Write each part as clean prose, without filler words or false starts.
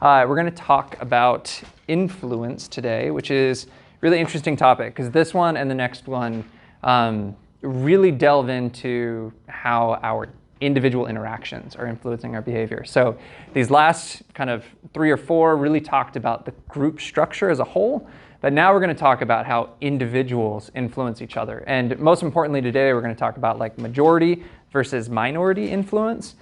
We're going to talk about influence today, which is a really interesting topic because this one and the next one really delve into how our individual interactions are influencing our behavior. So these last kind of 3 or 4 really talked about the group structure as a whole, but now we're going to talk about how individuals influence each other. And most importantly today, we're going to talk about like majority versus minority influence.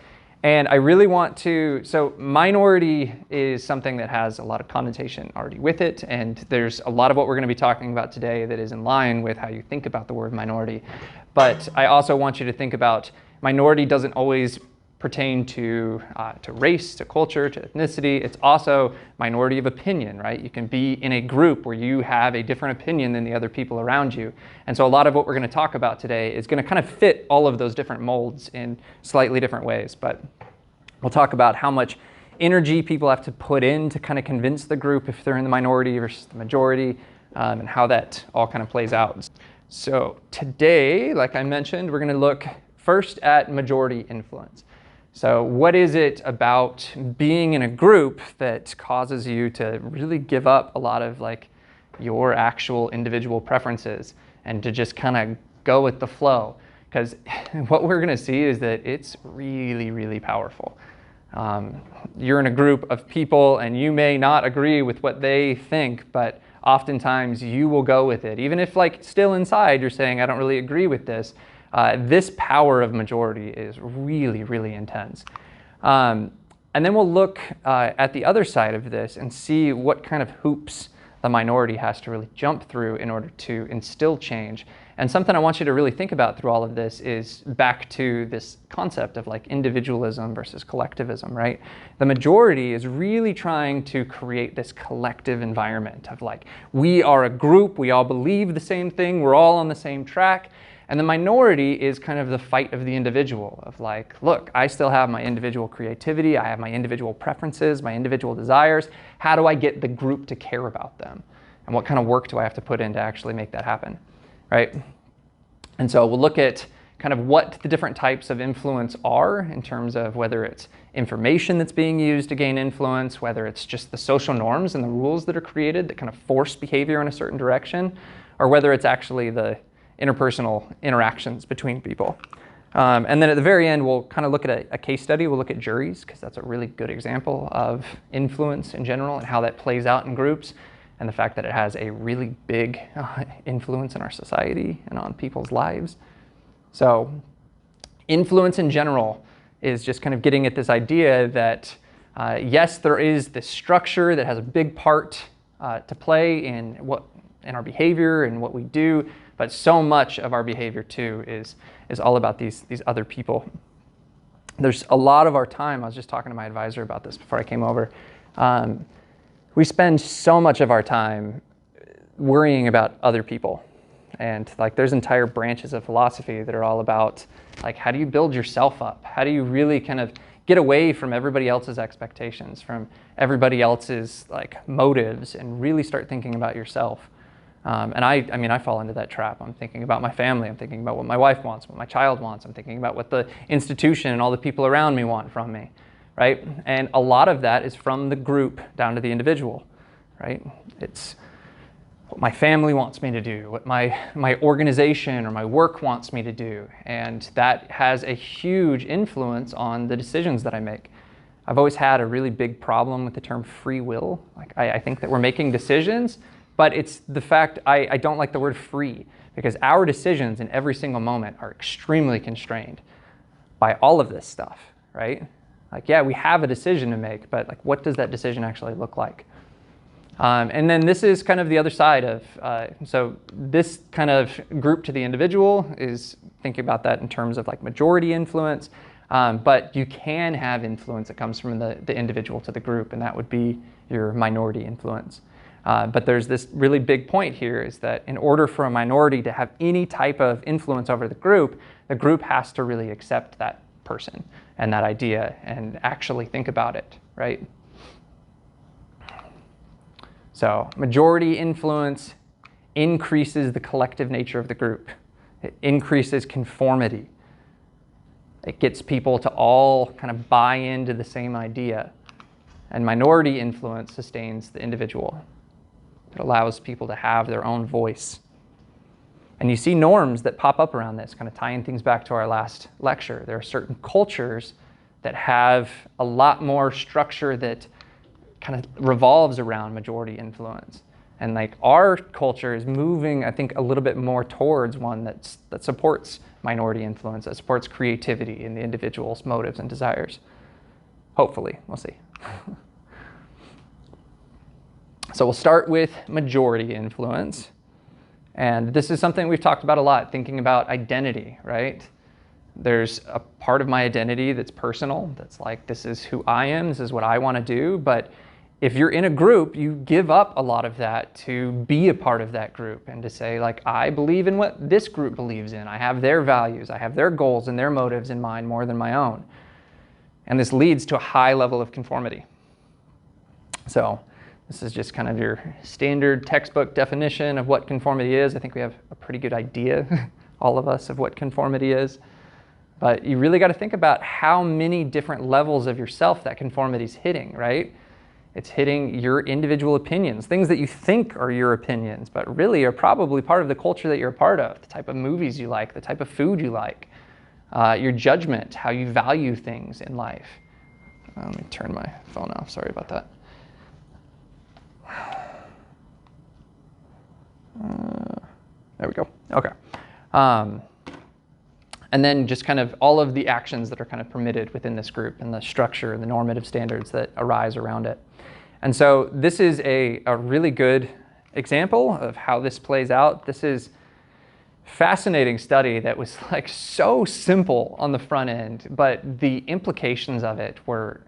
And I really want to, so minority is something that has a lot of connotation already with it. And there's a lot of what we're going to be talking about today that is in line with how you think about the word minority. But I also want you to think about minority doesn't always pertain to race, to culture, to ethnicity. It's also minority of opinion, right? You can be in a group where you have a different opinion than the other people around you. And so a lot of what we're going to talk about today is going to kind of fit all of those different molds in slightly different ways. But we'll talk about how much energy people have to put in to kind of convince the group if they're in the minority versus the majority, and how that all kind of plays out. So today, like I mentioned, we're going to look first at majority influence. So what is it about being in a group that causes you to really give up a lot of like your actual individual preferences and to just kind of go with the flow? Because what we're going to see is that it's really, really powerful. You're in a group of people and you may not agree with what they think, but oftentimes you will go with it. Even if like still inside you're saying, I don't really agree with this. This power of majority is really, really intense. And then we'll look at the other side of this and see what kind of hoops the minority has to really jump through in order to instill change. And something I want you to really think about through all of this is back to this concept of like individualism versus collectivism, right? The majority is really trying to create this collective environment of like, we are a group, we all believe the same thing, we're all on the same track. And the minority is kind of the fight of the individual of like, look, I still have my individual creativity, I have my individual preferences, my individual desires. How do I get the group to care about them? And what kind of work do I have to put in to actually make that happen, right? And so we'll look at kind of what the different types of influence are in terms of whether it's information that's being used to gain influence, whether it's just the social norms and the rules that are created that kind of force behavior in a certain direction, or whether it's actually the interpersonal interactions between people. And then at the very end, we'll kind of look at a case study. We'll look at juries, because that's a really good example of influence in general and how that plays out in groups, and the fact that it has a really big influence in our society and on people's lives. So influence in general is just kind of getting at this idea that, yes, there is this structure that has a big part to play in our behavior and what we do, but so much of our behavior too is all about these other people. There's a lot of our time, I was just talking to my advisor about this before I came over, we spend so much of our time worrying about other people. And like there's entire branches of philosophy that are all about like, how do you build yourself up? How do you really kind of get away from everybody else's expectations, from everybody else's like motives, and really start thinking about yourself? And I mean, I fall into that trap. I'm thinking about my family. I'm thinking about what my wife wants, what my child wants. I'm thinking about what the institution and all the people around me want from me, right? And a lot of that is from the group down to the individual, right? It's what my family wants me to do, what my organization or my work wants me to do. And that has a huge influence on the decisions that I make. I've always had a really big problem with the term free will. Like I think that we're making decisions, but it's the fact I don't like the word free, because our decisions in every single moment are extremely constrained by all of this stuff, right? Like, yeah, we have a decision to make, but like, what does that decision actually look like? And then this is kind of the other side of, so this kind of group to the individual is thinking about that in terms of like majority influence, but you can have influence that comes from the individual to the group, and that would be your minority influence. But there's this really big point here is that in order for a minority to have any type of influence over the group has to really accept that person and that idea and actually think about it, right? So majority influence increases the collective nature of the group. It increases conformity. It gets people to all kind of buy into the same idea. And minority influence sustains the individual. It allows people to have their own voice. And you see norms that pop up around this, kind of tying things back to our last lecture. There are certain cultures that have a lot more structure that kind of revolves around majority influence. And like our culture is moving, I think, a little bit more towards one that supports minority influence, that supports creativity in the individual's motives and desires. Hopefully, we'll see. So we'll start with majority influence. And this is something we've talked about a lot, thinking about identity, right? There's a part of my identity that's personal, that's like, this is who I am, this is what I want to do. But if you're in a group, you give up a lot of that to be a part of that group and to say, like, I believe in what this group believes in. I have their values, I have their goals and their motives in mind more than my own. And this leads to a high level of conformity. So this is just kind of your standard textbook definition of what conformity is. I think we have a pretty good idea, all of us, of what conformity is. But you really got to think about how many different levels of yourself that conformity is hitting, right? It's hitting your individual opinions, things that you think are your opinions, but really are probably part of the culture that you're a part of, the type of movies you like, the type of food you like, your judgment, how you value things in life. Let me turn my phone off. Sorry about that. There we go. Okay. And then just kind of all of the actions that are kind of permitted within this group and the structure and the normative standards that arise around it. And so this is a really good example of how this plays out. This is fascinating study that was like so simple on the front end, but the implications of it were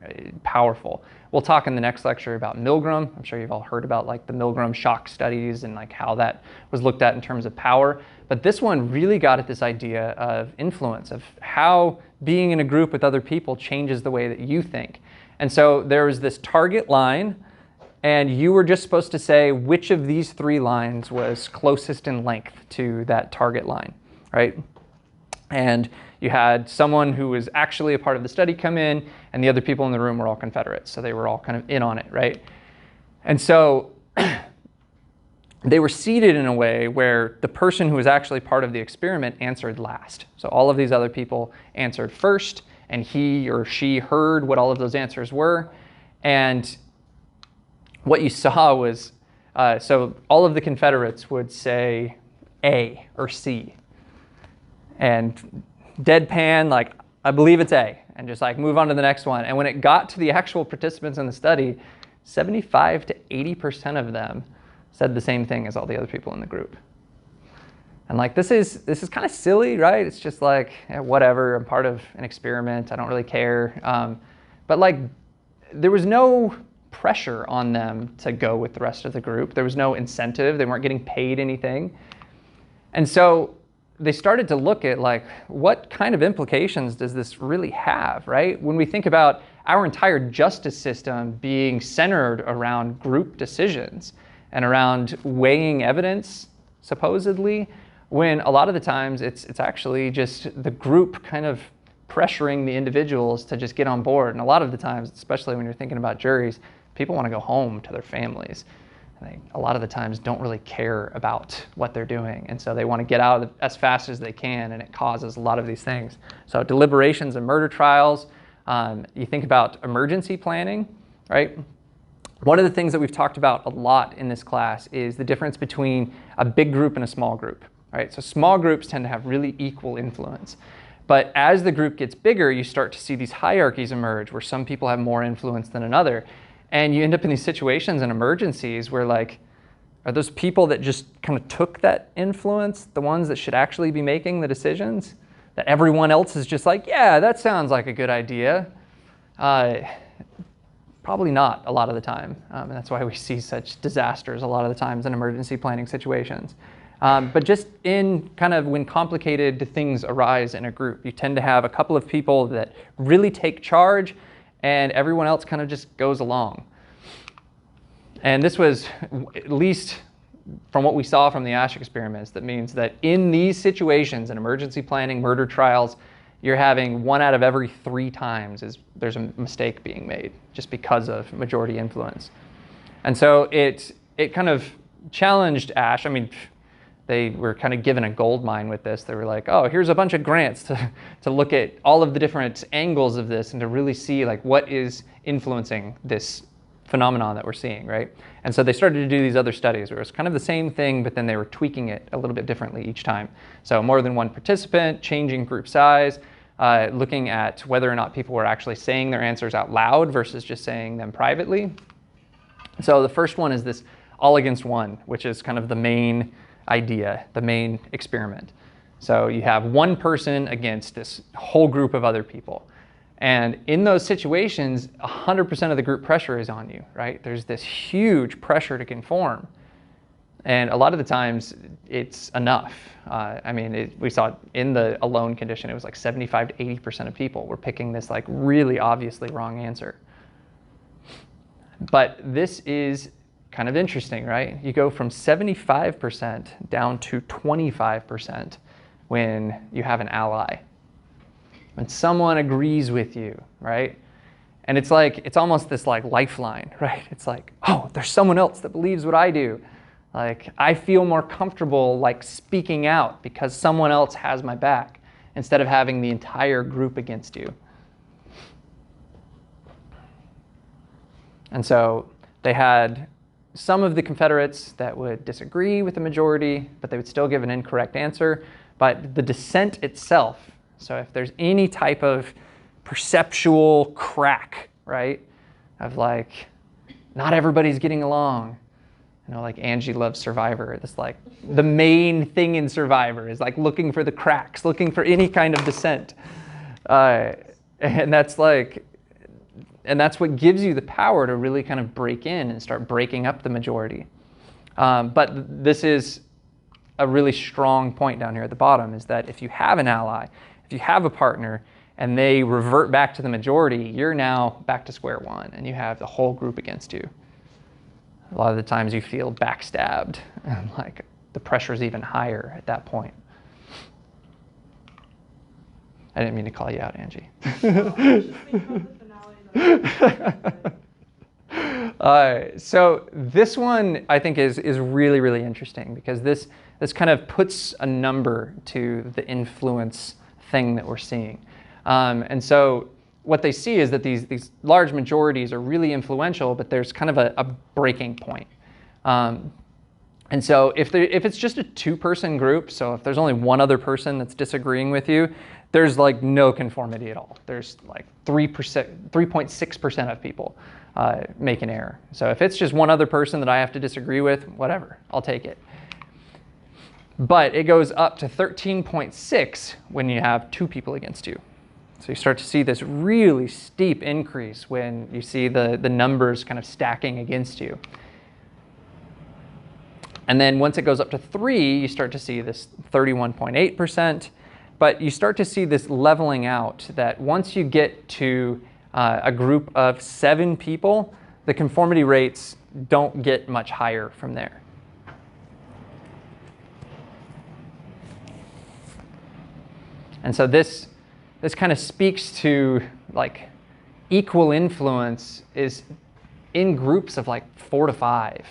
powerful. We'll talk in the next lecture about Milgram. I'm sure you've all heard about like the Milgram shock studies and like how that was looked at in terms of power. But this one really got at this idea of influence, of how being in a group with other people changes the way that you think. And so there was this target line, and you were just supposed to say which of these three lines was closest in length to that target line, right? And you had someone who was actually a part of the study come in, and the other people in the room were all Confederates, so they were all kind of in on it, right? And so they were seated in a way where the person who was actually part of the experiment answered last. So all of these other people answered first, and he or she heard what all of those answers were. And what you saw was, so all of the Confederates would say A or C. And deadpan, like, I believe it's A, and just like move on to the next one. And when it got to the actual participants in the study, 75 to 80% of them said the same thing as all the other people in the group. And like, this is kind of silly, right? It's just like, whatever, I'm part of an experiment, I don't really care. But like, there was no pressure on them to go with the rest of the group. There was no incentive, they weren't getting paid anything. And so they started to look at like, what kind of implications does this really have, right? When we think about our entire justice system being centered around group decisions and around weighing evidence, supposedly, when a lot of the times it's actually just the group kind of pressuring the individuals to just get on board. And a lot of the times, especially when you're thinking about juries, people want to go home to their families. They, a lot of the times, don't really care about what they're doing. And so they want to get out as fast as they can, and it causes a lot of these things. So deliberations and murder trials, you think about emergency planning, right? One of the things that we've talked about a lot in this class is the difference between a big group and a small group, right? So small groups tend to have really equal influence. But as the group gets bigger, you start to see these hierarchies emerge where some people have more influence than another. And you end up in these situations and emergencies where like, are those people that just kind of took that influence the ones that should actually be making the decisions? That everyone else is just like, yeah, that sounds like a good idea. Probably not a lot of the time. And that's why we see such disasters a lot of the times in emergency planning situations. But just in kind of when complicated things arise in a group, you tend to have a couple of people that really take charge and everyone else kind of just goes along. And this was, at least from what we saw from the Asch experiments, that means that in these situations, in emergency planning, murder trials, you're having 1 out of every 3 times there's a mistake being made just because of majority influence. And so it kind of challenged Asch. I mean, they were kind of given a gold mine with this. They were like, oh, here's a bunch of grants to look at all of the different angles of this and to really see like what is influencing this phenomenon that we're seeing, right? And so they started to do these other studies where it was kind of the same thing, but then they were tweaking it a little bit differently each time. So more than one participant, changing group size, looking at whether or not people were actually saying their answers out loud versus just saying them privately. So the first one is this all against one, which is kind of the main idea, the main experiment. So you have one person against this whole group of other people. And in those situations, 100% of the group pressure is on you, right? There's this huge pressure to conform. And a lot of the times, it's enough. I mean, we saw in the alone condition, it was like 75 to 80% of people were picking this like really obviously wrong answer. But this is kind of interesting, right? You go from 75% down to 25% when you have an ally. When someone agrees with you, right? And it's like, it's almost this like lifeline, right? It's like, oh, there's someone else that believes what I do. Like, I feel more comfortable like speaking out because someone else has my back instead of having the entire group against you. And so they had some of the Confederates that would disagree with the majority, but they would still give an incorrect answer. But the dissent itself, so if there's any type of perceptual crack, right, of like, not everybody's getting along. You know, like Angie loves Survivor. It's like the main thing in Survivor is like looking for the cracks, looking for any kind of dissent. And that's what gives you the power to really kind of break in and start breaking up the majority. But this is a really strong point down here at the bottom, is that if you have an ally, if you have a partner, and they revert back to the majority, you're now back to square one, and you have the whole group against you. A lot of the times you feel backstabbed, and like the pressure's even higher at that point. I didn't mean to call you out, Angie. So this one I think is really, really interesting because this kind of puts a number to the influence thing that we're seeing. And so what they see is that these large majorities are really influential, but there's kind of a breaking point. And so if it's just a 2-person group, so if there's only one other person that's disagreeing with you, there's like no conformity at all. There's like 3.6% of people make an error. So if it's just one other person that I have to disagree with, whatever, I'll take it. But it goes up to 13.6 when you have 2 people against you. So you start to see this really steep increase when you see the numbers kind of stacking against you. And then once it goes up to 3, you start to see this 31.8%. But you start to see this leveling out, that once you get to a group of 7 people, the conformity rates don't get much higher from there. And so this kind of speaks to like equal influence is in groups of like 4 to 5.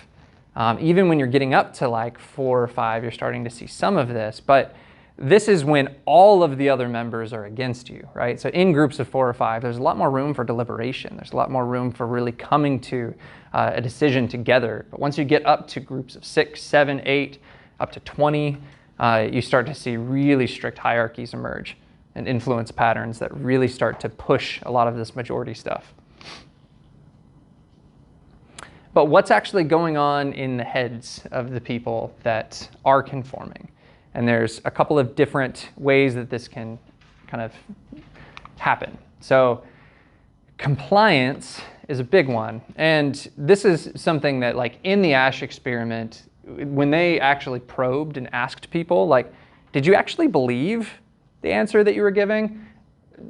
Even when you're getting up to like 4 or 5, you're starting to see some of this. But this is when all of the other members are against you, right? So in groups of 4 or 5, there's a lot more room for deliberation. There's a lot more room for really coming to a decision together. But once you get up to groups of 6, 7, 8, up to 20, you start to see really strict hierarchies emerge and influence patterns that really start to push a lot of this majority stuff. But what's actually going on in the heads of the people that are conforming? And there's a couple of different ways that this can kind of happen. So compliance is a big one. And this is something that like in the Asch experiment, when they actually probed and asked people, like, did you actually believe the answer that you were giving?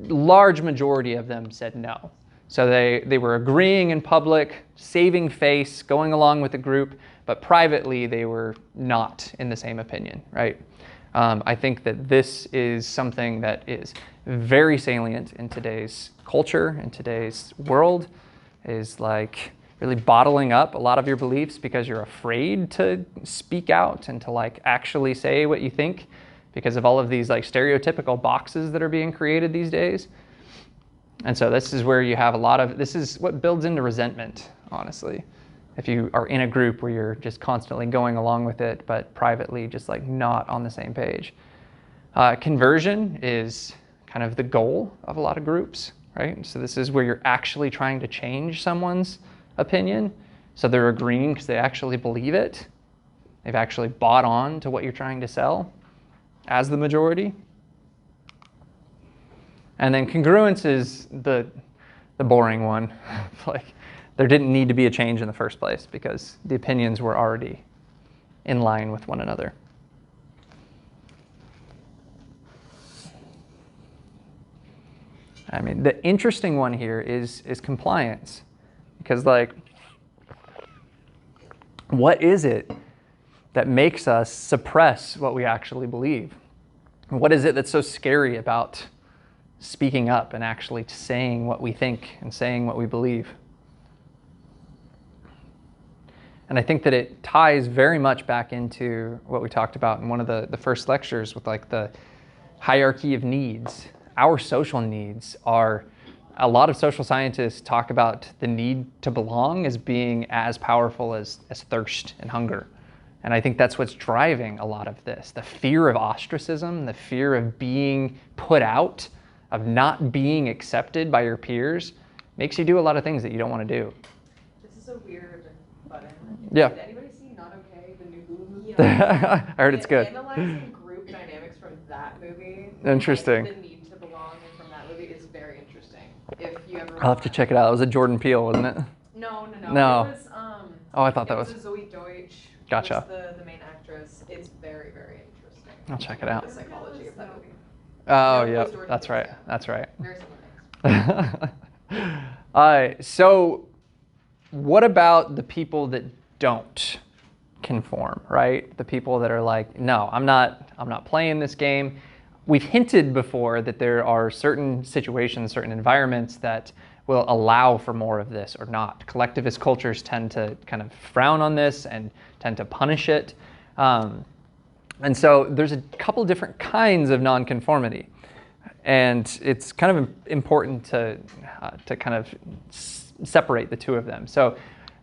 Large majority of them said no. So they were agreeing in public, saving face, going along with the group, but privately they were not in the same opinion, right? I think that this is something that is very salient in today's culture, in today's world, is like really bottling up a lot of your beliefs because you're afraid to speak out and to like actually say what you think because of all of these like stereotypical boxes that are being created these days. And so this is where you have a lot of, this is what builds into resentment, honestly. If you are in a group where you're just constantly going along with it, but privately just like not on the same page. Conversion is kind of the goal of a lot of groups, right? So this is where you're actually trying to change someone's opinion. So they're agreeing because they actually believe it. They've actually bought on to what you're trying to sell as the majority. And then congruence is the boring one. Like there didn't need to be a change in the first place because the opinions were already in line with one another. I mean, the interesting one here is compliance. Because like, what is it that makes us suppress what we actually believe? What is it that's so scary about speaking up and actually saying what we think and saying what we believe? And I think that it ties very much back into what we talked about in one of the first lectures with like the hierarchy of needs. Our social needs are, a lot of social scientists talk about the need to belong as being as powerful as thirst and hunger. And I think that's what's driving a lot of this. The fear of ostracism, the fear of being put out, of not being accepted by your peers, makes you do a lot of things that you don't want to do. This is a weird button. Yeah. Did anybody see Not Okay, the new Hulu movie? I heard it's good. Analyzing group dynamics from that movie. Interesting. Like, the need to belong from that movie is very interesting. If you ever I'll have to check it out. It was a Jordan Peele, wasn't it? No. No. It was, Oh, I thought that was was. Zoe Deutsch. Gotcha. Was the main actress. It's very, very interesting. I'll check it out. The psychology of that movie. Oh, No, it yeah. was Jordan That's Peele, right. yeah. That's right. Very similar things. So what about the people that don't conform, right? The people that are like, no, I'm not playing this game. We've hinted before that there are certain situations, certain environments that will allow for more of this or not. Collectivist cultures tend to kind of frown on this and tend to punish it. And so there's a couple different kinds of nonconformity. And it's kind of important to kind of separate the two of them. So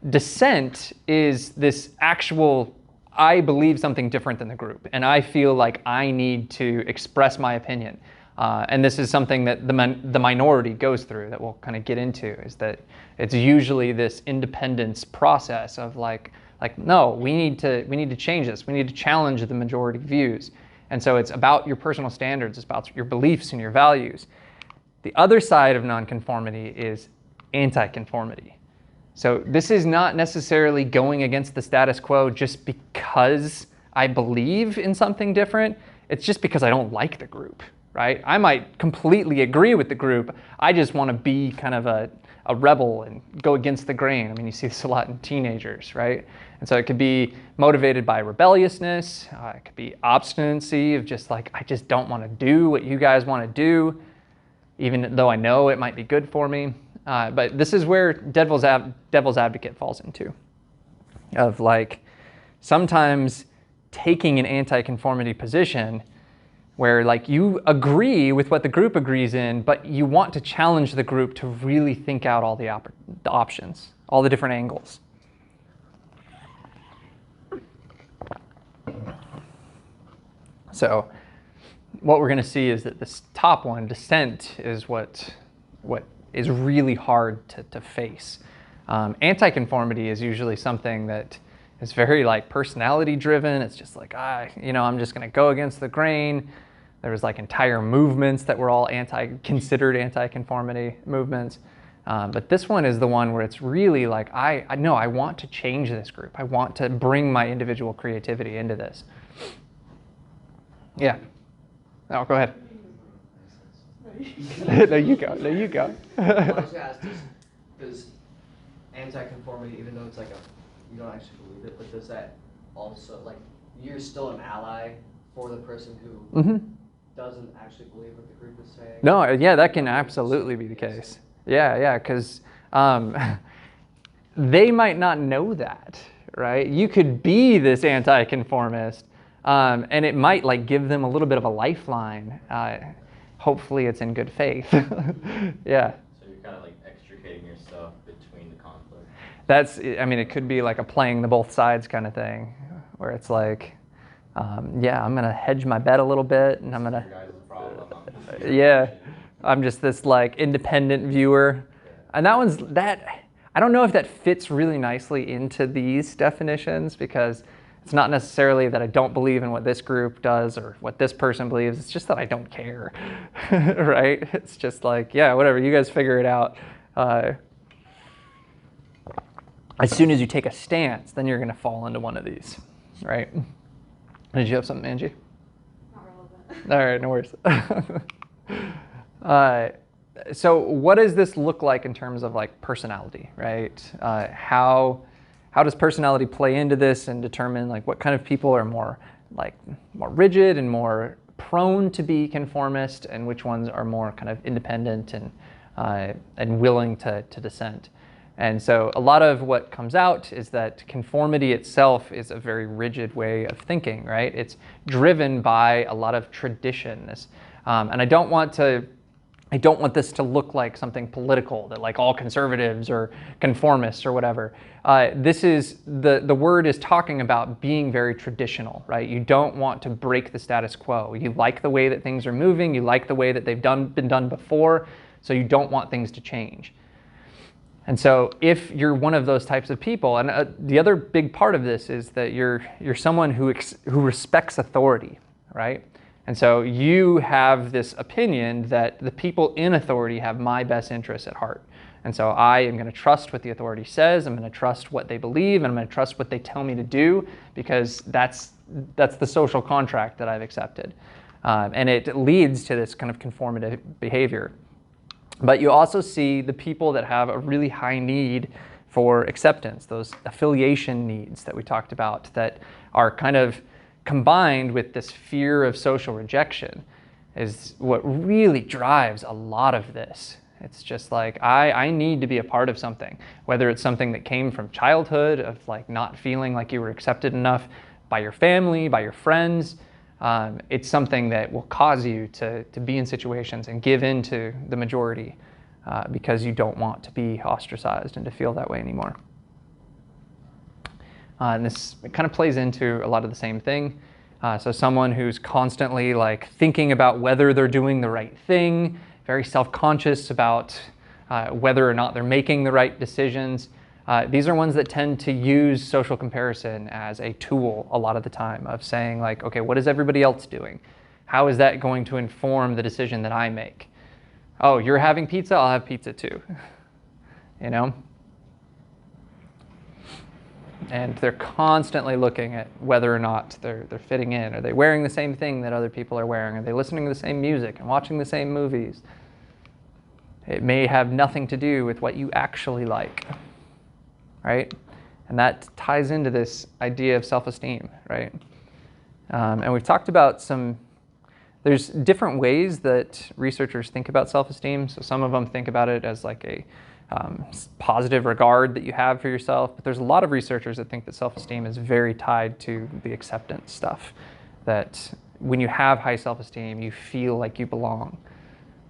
dissent is this actual, I believe something different than the group, and I feel like I need to express my opinion. And this is something that the minority goes through that we'll kind of get into, is that it's usually this independence process of like no, we need to change this. We need to challenge the majority views. And so it's about your personal standards, it's about your beliefs and your values. The other side of nonconformity is anti-conformity. So this is not necessarily going against the status quo just because I believe in something different. It's just because I don't like the group, right? I might completely agree with the group. I just want to be kind of a rebel and go against the grain. I mean, you see this a lot in teenagers, right? And so it could be motivated by rebelliousness. It could be obstinacy of just like, I just don't want to do what you guys want to do, even though I know it might be good for me. But this is where devil's advocate falls into, of like sometimes taking an anti-conformity position where like you agree with what the group agrees in, but you want to challenge the group to really think out all the options, all the different angles. So what we're going to see is that this top one, dissent, is what is really hard to face. Anti-conformity is usually something that is very like personality driven. It's just like, I'm just going to go against the grain. There was like entire movements that were all considered anti-conformity movements. But this one is the one where it's really like, I want to change this group. I want to bring my individual creativity into this. Yeah. No, go ahead. No, you go. I was gonna ask, does anti-conformity, even though it's like you don't actually believe it, but does that also, like, you're still an ally for the person who doesn't actually believe what the group is saying. No, yeah, that can absolutely be the case. Yeah, because they might not know that, right? You could be this anti-conformist, and it might like give them a little bit of a lifeline. Hopefully it's in good faith. Yeah. So you're kind of like extricating yourself between the conflict. I mean, it could be like a playing the both sides kind of thing, where it's like, yeah, I'm gonna hedge my bet a little bit, and I'm gonna, Your guys' problem. yeah, I'm just this like independent viewer, and I don't know if that fits really nicely into these definitions, because it's not necessarily that I don't believe in what this group does or what this person believes. It's just that I don't care, right? It's just like, yeah, whatever, you guys figure it out. As soon as you take a stance, then you're going to fall into one of these, right? Did you have something, Angie? Not relevant. All right, no worries. So what does this look like in terms of like personality, right? How does personality play into this and determine like what kind of people are more rigid and more prone to be conformist, and which ones are more kind of independent and willing to dissent? And so a lot of what comes out is that conformity itself is a very rigid way of thinking, right? It's driven by a lot of tradition. And I don't want this to look like something political, that like all conservatives or conformists or whatever. This is, the word is talking about being very traditional, right? You don't want to break the status quo. You like the way that things are moving. You like the way that they've been done before. So you don't want things to change. And so if you're one of those types of people, and the other big part of this is that you're someone who respects authority, right? And so you have this opinion that the people in authority have my best interests at heart. And so I am going to trust what the authority says. I'm going to trust what they believe, and I'm going to trust what they tell me to do, because that's the social contract that I've accepted. And it leads to this kind of conformative behavior. But you also see the people that have a really high need for acceptance, those affiliation needs that we talked about, that are kind of combined with this fear of social rejection, is what really drives a lot of this. It's just like, I need to be a part of something, whether it's something that came from childhood, of like not feeling like you were accepted enough by your family, by your friends. It's something that will cause you to be in situations and give in to the majority because you don't want to be ostracized and to feel that way anymore. And this kind of plays into a lot of the same thing. So someone who's constantly like thinking about whether they're doing the right thing, very self-conscious about whether or not they're making the right decisions. These are ones that tend to use social comparison as a tool a lot of the time, of saying like, okay, what is everybody else doing? How is that going to inform the decision that I make? Oh, you're having pizza? I'll have pizza too. You know? And they're constantly looking at whether or not they're fitting in. Are they wearing the same thing that other people are wearing? Are they listening to the same music and watching the same movies? It may have nothing to do with what you actually like, right? And that ties into this idea of self-esteem, right? And we've talked about there's different ways that researchers think about self-esteem. So some of them think about it as like a positive regard that you have for yourself. But there's a lot of researchers that think that self-esteem is very tied to the acceptance stuff. That when you have high self-esteem, you feel like you belong.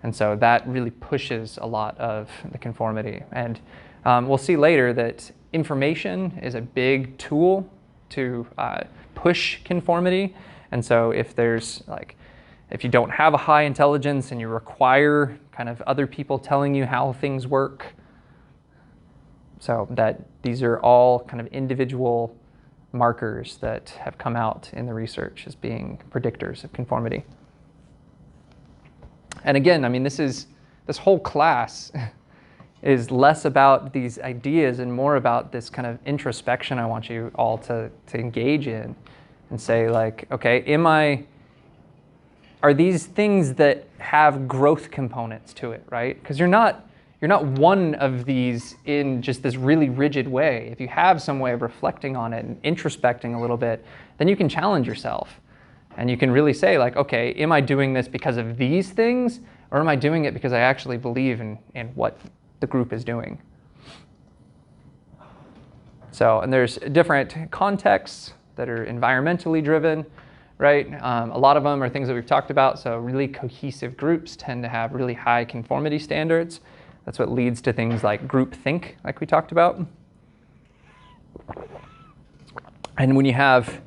And so that really pushes a lot of the conformity. And we'll see later that information is a big tool to push conformity. And so if you don't have a high intelligence and you require kind of other people telling you how things work, so that these are all kind of individual markers that have come out in the research as being predictors of conformity. And again, I mean, this whole class is less about these ideas and more about this kind of introspection I want you all to engage in and say like, okay, are these things that have growth components to it, right? Because you're not one of these in just this really rigid way. If you have some way of reflecting on it and introspecting a little bit, then you can challenge yourself. And you can really say like, okay, am I doing this because of these things, or am I doing it because I actually believe in what the group is doing? So, and there's different contexts that are environmentally driven, right? A lot of them are things that we've talked about. So really cohesive groups tend to have really high conformity standards. That's what leads to things like groupthink, like we talked about. And when you have,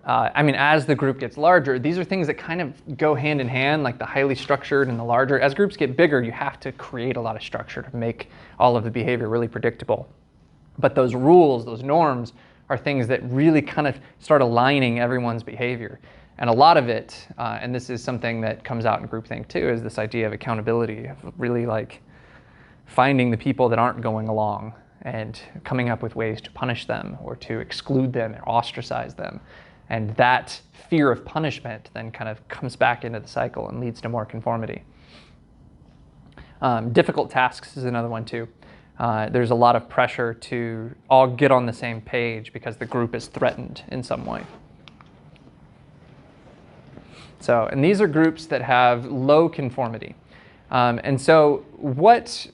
as the group gets larger, these are things that kind of go hand in hand, like the highly structured and the larger. As groups get bigger, you have to create a lot of structure to make all of the behavior really predictable. But those rules, those norms, are things that really kind of start aligning everyone's behavior. And a lot of it, and this is something that comes out in groupthink too, is this idea of accountability, of really like finding the people that aren't going along and coming up with ways to punish them or to exclude them or ostracize them. And that fear of punishment then kind of comes back into the cycle and leads to more conformity. Difficult tasks is another one too. There's a lot of pressure to all get on the same page because the group is threatened in some way. So, and these are groups that have low conformity. And so what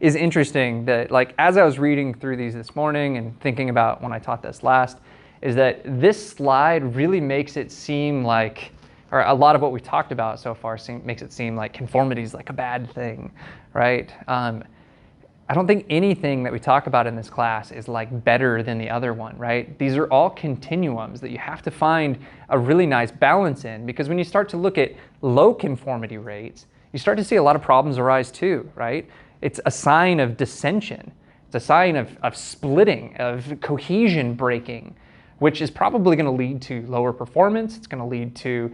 is interesting that, like, as I was reading through these this morning and thinking about when I taught this last, is that this slide really makes it seem like, or a lot of what we talked about so far makes it seem like conformity is like a bad thing, right? I don't think anything that we talk about in this class is like better than the other one, right? These are all continuums that you have to find a really nice balance in, because when you start to look at low conformity rates, you start to see a lot of problems arise too, right? It's a sign of dissension. It's a sign of splitting, of cohesion breaking, which is probably going to lead to lower performance. It's going to lead to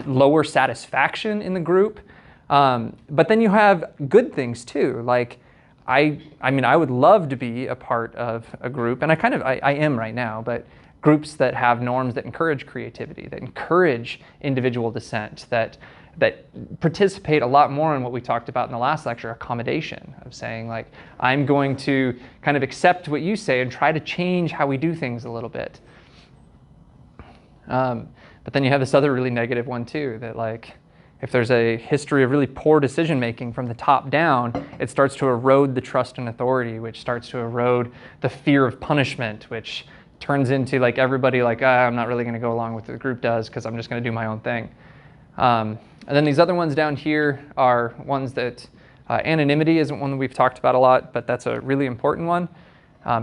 lower satisfaction in the group. But then you have good things too, like I would love to be a part of a group, and I am right now, but groups that have norms that encourage creativity, that encourage individual dissent, that participate a lot more in what we talked about in the last lecture, accommodation, of saying like, I'm going to kind of accept what you say and try to change how we do things a little bit. But then you have this other really negative one too, that like, if there's a history of really poor decision making from the top down, it starts to erode the trust and authority, which starts to erode the fear of punishment, which turns into like everybody like, I'm not really going to go along with what the group does because I'm just going to do my own thing. And then these other ones down here are ones that anonymity isn't one that we've talked about a lot, but that's a really important one.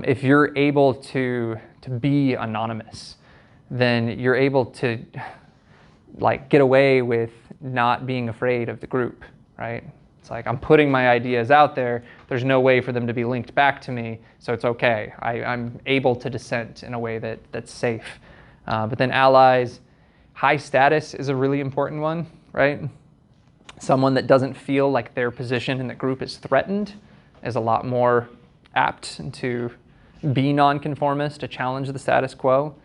If you're able to be anonymous, then you're able to like get away with not being afraid of the group, right? It's like, I'm putting my ideas out there. There's no way for them to be linked back to me, so it's okay. I'm able to dissent in a way that's safe. But then allies, high status is a really important one, right? Someone that doesn't feel like their position in the group is threatened is a lot more apt to be nonconformist, to challenge the status quo.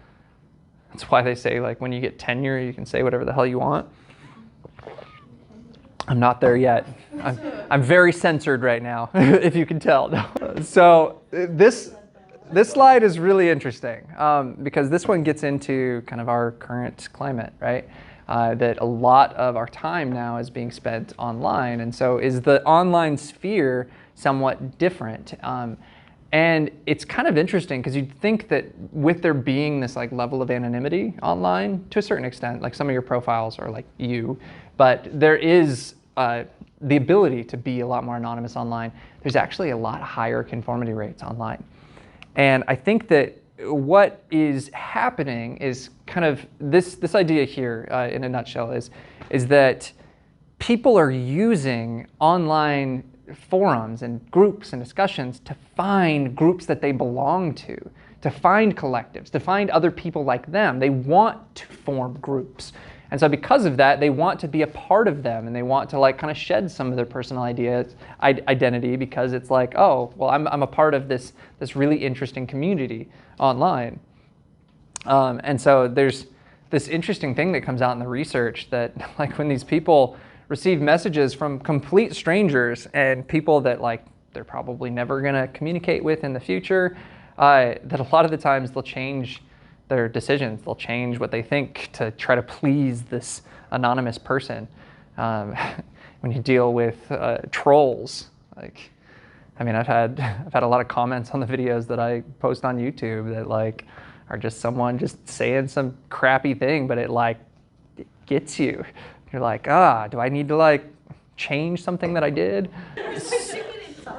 That's why they say, like, when you get tenure, you can say whatever the hell you want. I'm not there yet. I'm very censored right now, if you can tell. So this slide is really interesting because this one gets into kind of our current climate, right? That a lot of our time now is being spent online. And so is the online sphere somewhat different? And it's kind of interesting because you'd think that with there being this like level of anonymity online, to a certain extent, like some of your profiles are like you, but there is the ability to be a lot more anonymous online. There's actually a lot higher conformity rates online. And I think that what is happening is kind of this idea here in a nutshell is that people are using online forums and groups and discussions to find groups that they belong to find collectives, to find other people like them. They want to form groups. And so because of that, they want to be a part of them, and they want to like kind of shed some of their personal identity because it's like, oh, well, I'm a part of this really interesting community online. And so there's this interesting thing that comes out in the research that like when these people receive messages from complete strangers and people that like they're probably never going to communicate with in the future, that a lot of the times they'll change their decisions. They'll change what they think to try to please this anonymous person. When you deal with trolls, like, I mean, I've had a lot of comments on the videos that I post on YouTube that like are just someone just saying some crappy thing, but it like it gets you. You're like, do I need to like change something that I did?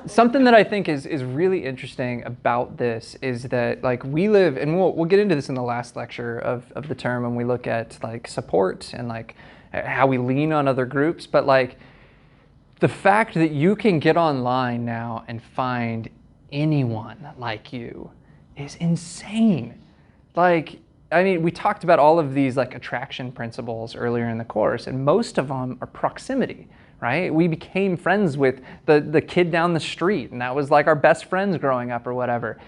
Something that I think is really interesting about this is that like we live, and we'll get into this in the last lecture of the term when we look at like support and like how we lean on other groups, but like the fact that you can get online now and find anyone like you is insane. Like, I mean, we talked about all of these like attraction principles earlier in the course, and most of them are proximity, right? We became friends with the kid down the street, and that was like our best friends growing up or whatever.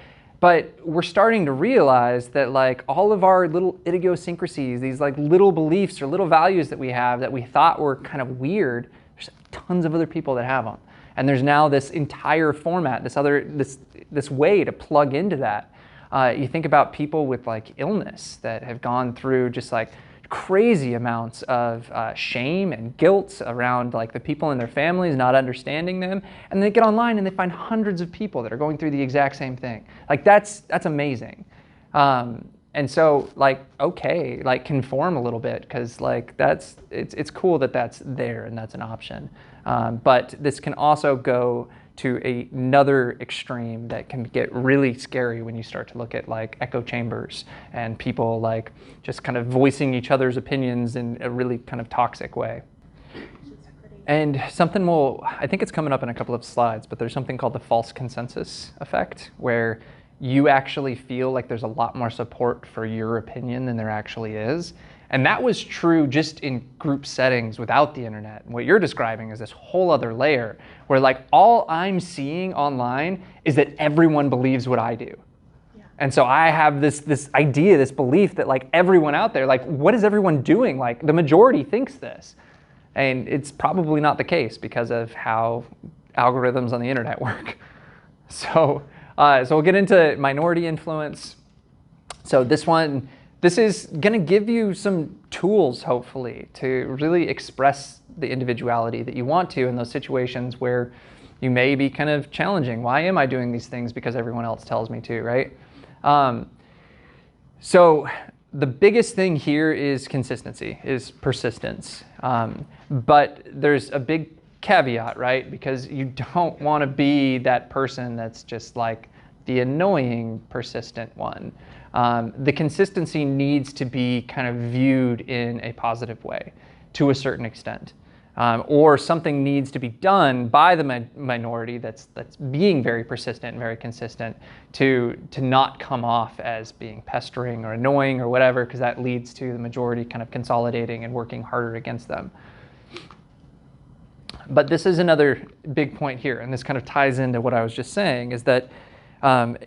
But we're starting to realize that like all of our little idiosyncrasies, these like little beliefs or little values that we have that we thought were kind of weird, there's tons of other people that have them. And there's now this entire format, this way to plug into that. You think about people with like illness that have gone through just like crazy amounts of shame and guilt around like the people in their families not understanding them, and they get online and they find hundreds of people that are going through the exact same thing. Like that's amazing. And so like, okay, like conform a little bit, because like it's cool that that's there and that's an option. But this can also go to another extreme that can get really scary when you start to look at like echo chambers and people like just kind of voicing each other's opinions in a really kind of toxic way. And something I think it's coming up in a couple of slides, but there's something called the false consensus effect, where you actually feel like there's a lot more support for your opinion than there actually is. And that was true just in group settings without the internet. And what you're describing is this whole other layer where like all I'm seeing online is that everyone believes what I do. Yeah. And so I have this idea, this belief that like everyone out there, like what is everyone doing? Like the majority thinks this. And it's probably not the case because of how algorithms on the internet work. So we'll get into minority influence. So this is going to give you some tools, hopefully, to really express the individuality that you want to in those situations where you may be kind of challenging. Why am I doing these things because everyone else tells me to, right? So the biggest thing here is consistency, is persistence. But there's a big caveat, right? Because you don't want to be that person that's just like the annoying, persistent one. The consistency needs to be kind of viewed in a positive way to a certain extent. Or something needs to be done by the minority that's being very persistent and very consistent to not come off as being pestering or annoying or whatever, because that leads to the majority kind of consolidating and working harder against them. But this is another big point here, and this kind of ties into what I was just saying, is that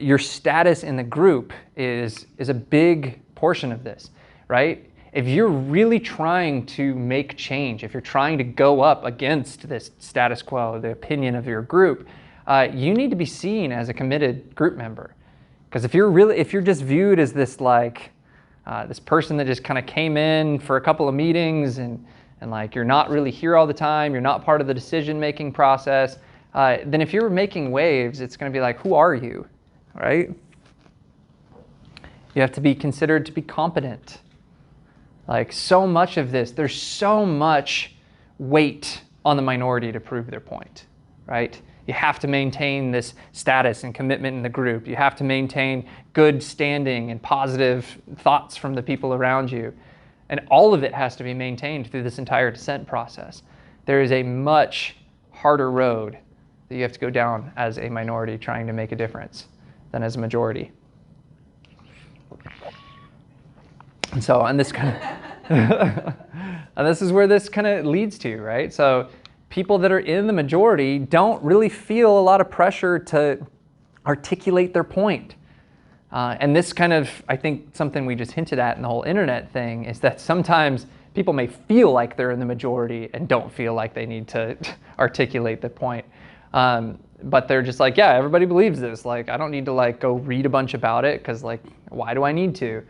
your status in the group is a big portion of this, right? If you're really trying to make change, if you're trying to go up against this status quo, the opinion of your group, you need to be seen as a committed group member. Because if you're just viewed as this like this person that just kind of came in for a couple of meetings and like you're not really here all the time, you're not part of the decision-making process, then if you're making waves, it's going to be like, who are you, right? You have to be considered to be competent. Like so much of this, there's so much weight on the minority to prove their point, right? You have to maintain this status and commitment in the group. You have to maintain good standing and positive thoughts from the people around you. And all of it has to be maintained through this entire dissent process. There is a much harder road that you have to go down as a minority trying to make a difference than as a majority. And so, and this kind of, and this is where this kind of leads to, right? So people that are in the majority don't really feel a lot of pressure to articulate their point. And this kind of, I think something we just hinted at in the whole internet thing is that sometimes people may feel like they're in the majority and don't feel like they need to articulate the point. But they're just like, yeah, everybody believes this. Like, I don't need to like go read a bunch about it because like, why do I need to?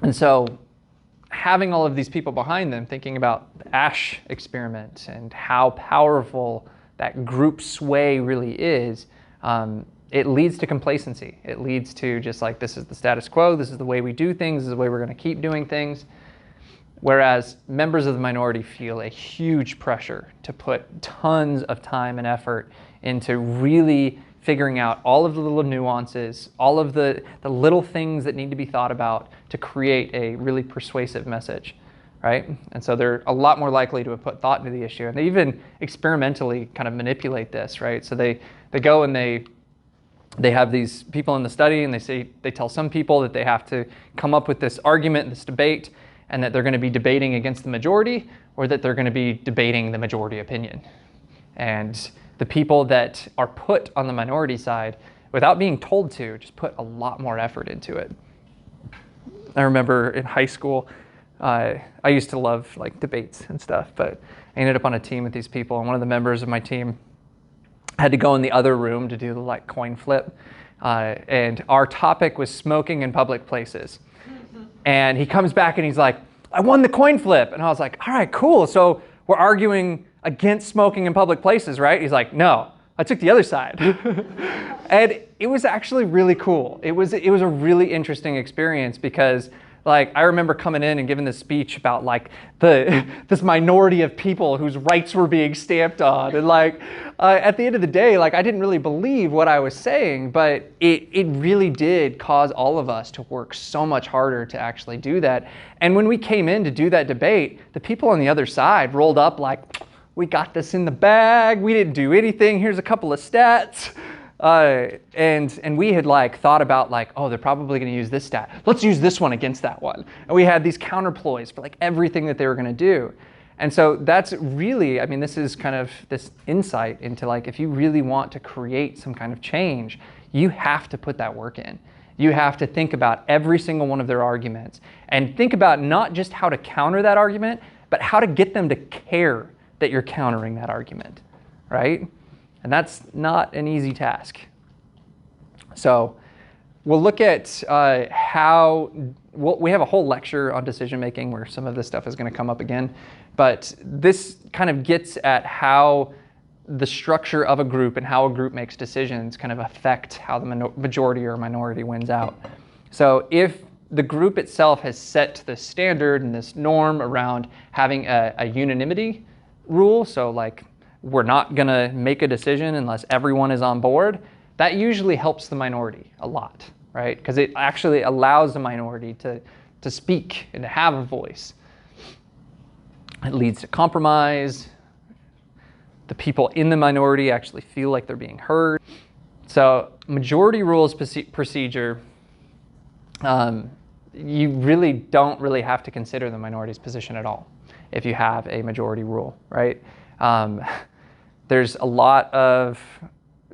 And so having all of these people behind them thinking about the Asch experiment and how powerful that group sway really is, it leads to complacency. It leads to just like, this is the status quo, this is the way we do things, this is the way we're going to keep doing things. Whereas members of the minority feel a huge pressure to put tons of time and effort into really figuring out all of the little nuances, all of the little things that need to be thought about to create a really persuasive message, right? And so they're a lot more likely to have put thought into the issue. And they even experimentally kind of manipulate this, right? So they go and they have these people in the study, and they tell some people that they have to come up with this argument, this debate, and that they're going to be debating against the majority, or that they're going to be debating the majority opinion. And the people that are put on the minority side, without being told to, just put a lot more effort into it. I remember in high school, I used to love like debates and stuff, but I ended up on a team with these people, and one of the members of my team had to go in the other room to do the like coin flip, and our topic was smoking in public places. And he comes back and he's like, I won the coin flip. And I was like, all right, cool. So we're arguing against smoking in public places, right? He's like, no, I took the other side. And it was actually really cool. It was a really interesting experience because like I remember coming in and giving this speech about like this minority of people whose rights were being stamped on, and like at the end of the day, like I didn't really believe what I was saying, but it really did cause all of us to work so much harder to actually do that. And when we came in to do that debate, the people on the other side rolled up like, we got this in the bag, we didn't do anything, here's a couple of stats. And we had like thought about like, oh, they're probably going to use this stat. Let's use this one against that one. And we had these counterploys for like everything that they were going to do. And so that's really, I mean, this is kind of this insight into like, if you really want to create some kind of change, you have to put that work in. You have to think about every single one of their arguments and think about not just how to counter that argument, but how to get them to care that you're countering that argument, right? And that's not an easy task. So we'll look at we have a whole lecture on decision making where some of this stuff is going to come up again. But this kind of gets at how the structure of a group and how a group makes decisions kind of affect how the majority or minority wins out. So if the group itself has set the standard and this norm around having a unanimity rule, so like we're not going to make a decision unless everyone is on board, that usually helps the minority a lot, right? Because it actually allows the minority to speak and to have a voice. It leads to compromise. The people in the minority actually feel like they're being heard. So majority rules procedure, you really don't really have to consider the minority's position at all if you have a majority rule, right? There's a lot of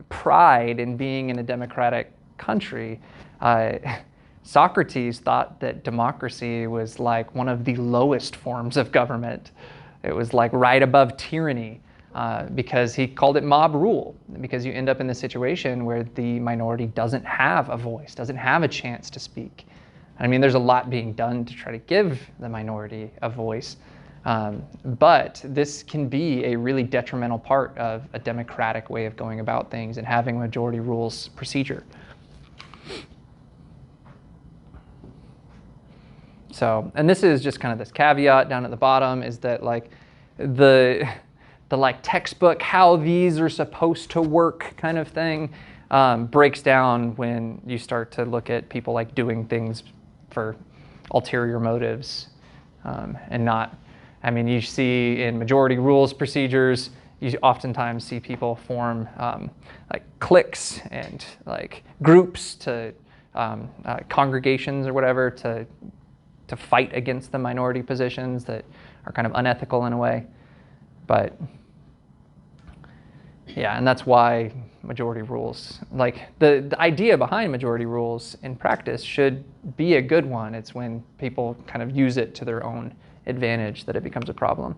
pride in being in a democratic country. Socrates thought that democracy was like one of the lowest forms of government. It was like right above tyranny because he called it mob rule, because you end up in the situation where the minority doesn't have a voice, doesn't have a chance to speak. I mean, there's a lot being done to try to give the minority a voice. But this can be a really detrimental part of a democratic way of going about things and having majority rules procedure. So, and this is just kind of this caveat down at the bottom, is that like the like textbook how these are supposed to work kind of thing breaks down when you start to look at people like doing things for ulterior motives and not. I mean, you see in majority rules procedures, you oftentimes see people form like cliques and like groups to congregations or whatever to fight against the minority positions that are kind of unethical in a way. But yeah, and that's why majority rules, like the idea behind majority rules in practice should be a good one. It's when people kind of use it to their own advantage that it becomes a problem.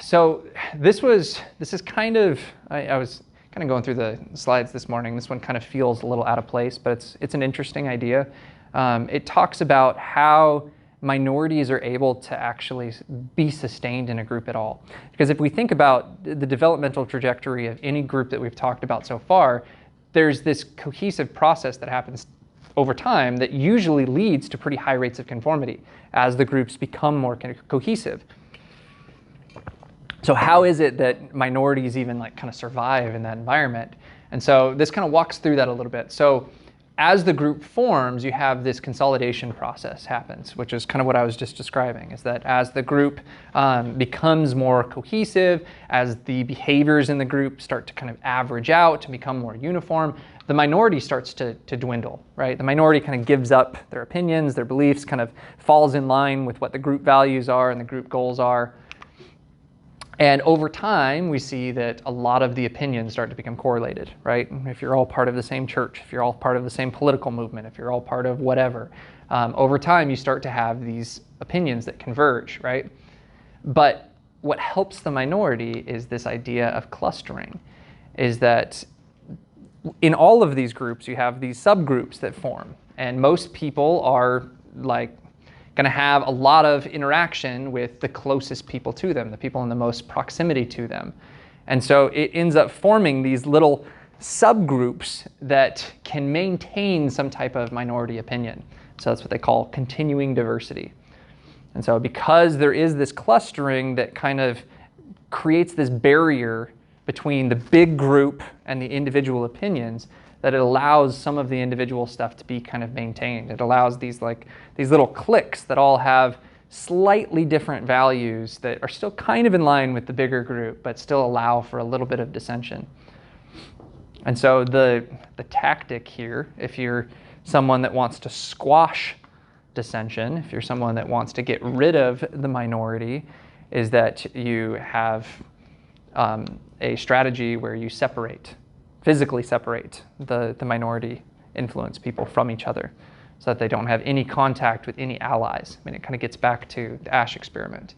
So this is kind of, I was kind of going through the slides this morning. This one kind of feels a little out of place, but it's an interesting idea. it talks about how minorities are able to actually be sustained in a group at all. Because if we think about the developmental trajectory of any group that we've talked about so far, there's this cohesive process that happens over time that usually leads to pretty high rates of conformity as the groups become more cohesive. So how is it that minorities even like kind of survive in that environment? And so this kind of walks through that a little bit. So as the group forms, you have this consolidation process happens, which is kind of what I was just describing, is that as the group becomes more cohesive, as the behaviors in the group start to kind of average out and become more uniform, the minority starts to dwindle, right? The minority kind of gives up their opinions, their beliefs, kind of falls in line with what the group values are and the group goals are. And over time, we see that a lot of the opinions start to become correlated, right? If you're all part of the same church, if you're all part of the same political movement, if you're all part of whatever, over time you start to have these opinions that converge, right? But what helps the minority is this idea of clustering, is that in all of these groups, you have these subgroups that form. And most people are like going to have a lot of interaction with the closest people to them, the people in the most proximity to them. And so it ends up forming these little subgroups that can maintain some type of minority opinion. So that's what they call continuing diversity. And so because there is this clustering that kind of creates this barrier between the big group and the individual opinions, that it allows some of the individual stuff to be kind of maintained. It allows these little cliques that all have slightly different values that are still kind of in line with the bigger group, but still allow for a little bit of dissension. And so the tactic here, if you're someone that wants to squash dissension, if you're someone that wants to get rid of the minority, is that you have a strategy where you physically separate the minority influence people from each other so that they don't have any contact with any allies. I mean, it kind of gets back to the Asch experiment.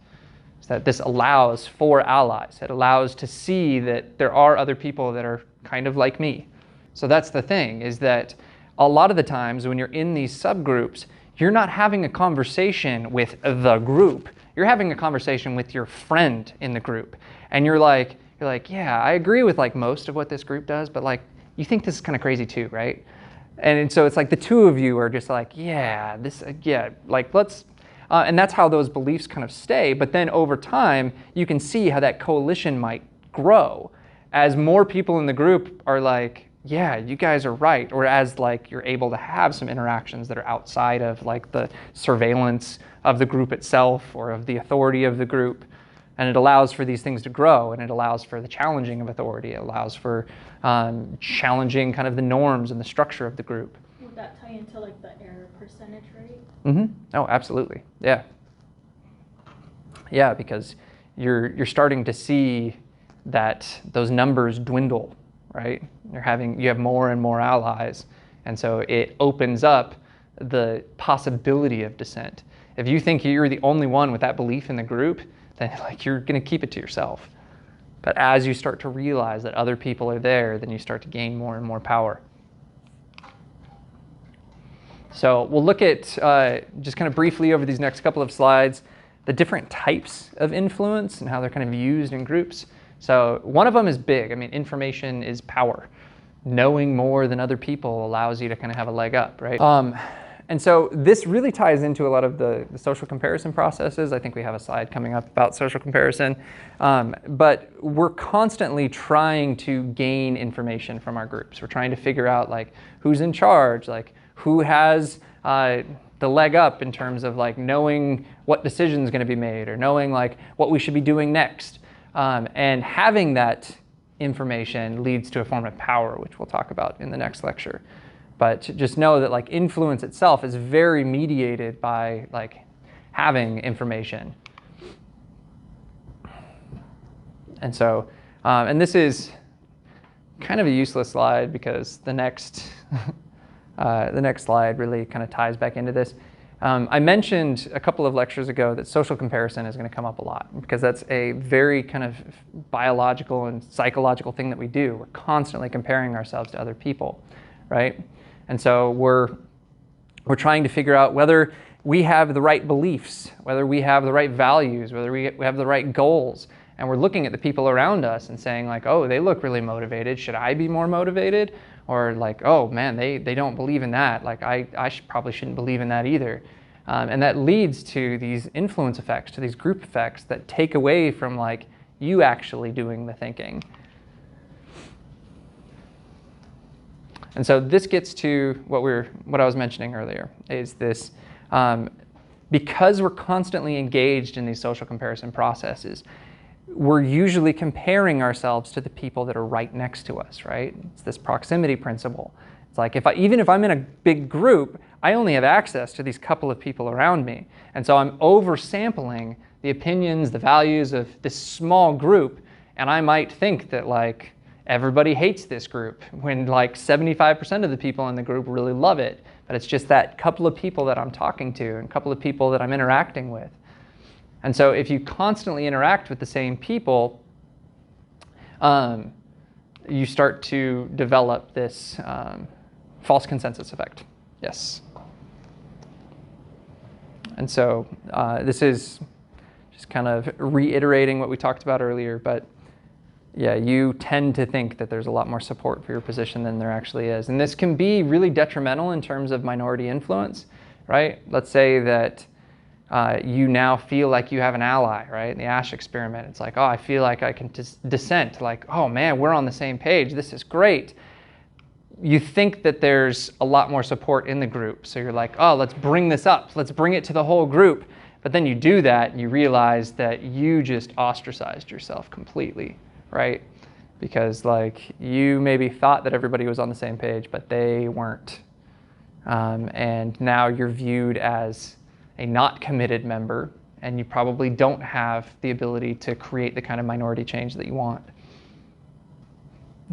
So that this allows for allies. It allows to see that there are other people that are kind of like me. So that's the thing, is that a lot of the times when you're in these subgroups, you're not having a conversation with the group. You're having a conversation with your friend in the group. And you're like, yeah, I agree with like most of what this group does, but like, you think this is kind of crazy too, right? And so it's like the two of you are just like, like let's, and that's how those beliefs kind of stay. But then over time, you can see how that coalition might grow as more people in the group are like, yeah, you guys are right. Or as like you're able to have some interactions that are outside of like the surveillance of the group itself or of the authority of the group. And it allows for these things to grow, and it allows for the challenging of authority. It allows for challenging kind of the norms and the structure of the group. Would that tie into like the error percentage rate? Mm-hmm. Oh, absolutely. Yeah. Yeah, because you're starting to see that those numbers dwindle, right? You have more and more allies, and so it opens up the possibility of dissent. If you think you're the only one with that belief in the group, then like you're going to keep it to yourself. But as you start to realize that other people are there, then you start to gain more and more power. So we'll look at, just kind of briefly over these next couple of slides, the different types of influence and how they're kind of used in groups. So one of them is big. I mean, information is power. Knowing more than other people allows you to kind of have a leg up, right? And so this really ties into a lot of the social comparison processes. I think we have a slide coming up about social comparison. But we're constantly trying to gain information from our groups. We're trying to figure out like who's in charge, like who has the leg up in terms of like knowing what decision is going to be made or knowing like what we should be doing next. And having that information leads to a form of power, which we'll talk about in the next lecture. But just know that like influence itself is very mediated by like having information. And so, and this is kind of a useless slide because the next slide really kind of ties back into this. I mentioned a couple of lectures ago that social comparison is going to come up a lot because that's a very kind of biological and psychological thing that we do. We're constantly comparing ourselves to other people, right? And so we're We're trying to figure out whether we have the right beliefs, whether we have the right values, whether we have the right goals. And we're looking at the people around us and saying like, oh, they look really motivated. Should I be more motivated? Or like, oh man, they don't believe in that. Like probably shouldn't believe in that either. And that leads to these influence effects, to these group effects that take away from like you actually doing the thinking. And so this gets to what I was mentioning earlier, is this, because we're constantly engaged in these social comparison processes, we're usually comparing ourselves to the people that are right next to us, right? It's this proximity principle. It's like even if I'm in a big group, I only have access to these couple of people around me. And so I'm oversampling the opinions, the values of this small group, and I might think that like everybody hates this group when like 75% of the people in the group really love it. But it's just that couple of people that I'm talking to and a couple of people that I'm interacting with. And so if you constantly interact with the same people, you start to develop this false consensus effect. Yes. And so this is just kind of reiterating what we talked about earlier, but yeah, you tend to think that there's a lot more support for your position than there actually is. And this can be really detrimental in terms of minority influence, right? Let's say that you now feel like you have an ally, right? In the Asch experiment, it's like, oh, I feel like I can dissent. Like, oh man, we're on the same page. This is great. You think that there's a lot more support in the group. So you're like, oh, let's bring this up. Let's bring it to the whole group. But then you do that and you realize that you just ostracized yourself completely, right? Because like you maybe thought that everybody was on the same page, but they weren't. And now you're viewed as a not committed member, and you probably don't have the ability to create the kind of minority change that you want.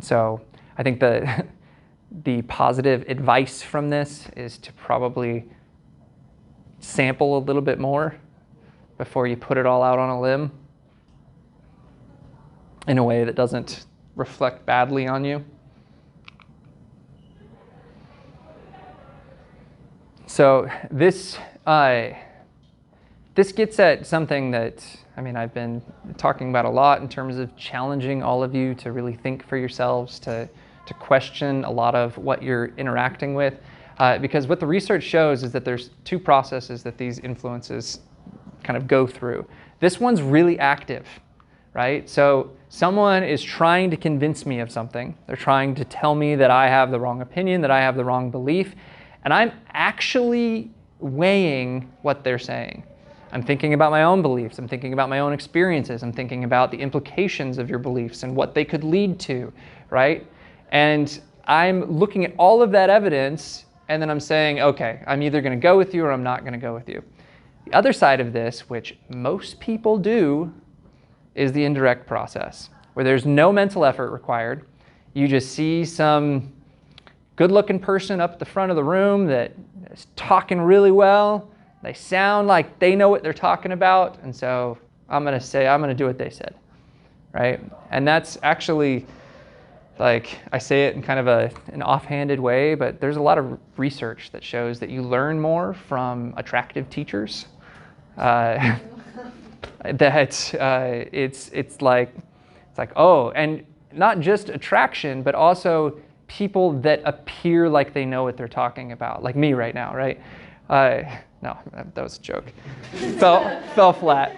So I think the positive advice from this is to probably sample a little bit more before you put it all out on a limb in a way that doesn't reflect badly on you. So this gets at something that, I mean, I've been talking about a lot in terms of challenging all of you to really think for yourselves, to question a lot of what you're interacting with. Because what the research shows is that there's two processes that these influences kind of go through. This one's really active, right? So someone is trying to convince me of something. They're trying to tell me that I have the wrong opinion, that I have the wrong belief, and I'm actually weighing what they're saying. I'm thinking about my own beliefs. I'm thinking about my own experiences. I'm thinking about the implications of your beliefs and what they could lead to, right? And I'm looking at all of that evidence, and then I'm saying, okay, I'm either going to go with you or I'm not going to go with you. The other side of this, which most people do, is the indirect process, where there's no mental effort required. You just see some good-looking person up at the front of the room that is talking really well. They sound like they know what they're talking about, and so I'm going to do what they said, right? And that's actually, like, I say it in kind of an offhanded way, but there's a lot of research that shows that you learn more from attractive teachers. That it's like, oh, and not just attraction, but also people that appear like they know what they're talking about, like me right now, right? No, that was a joke. fell flat.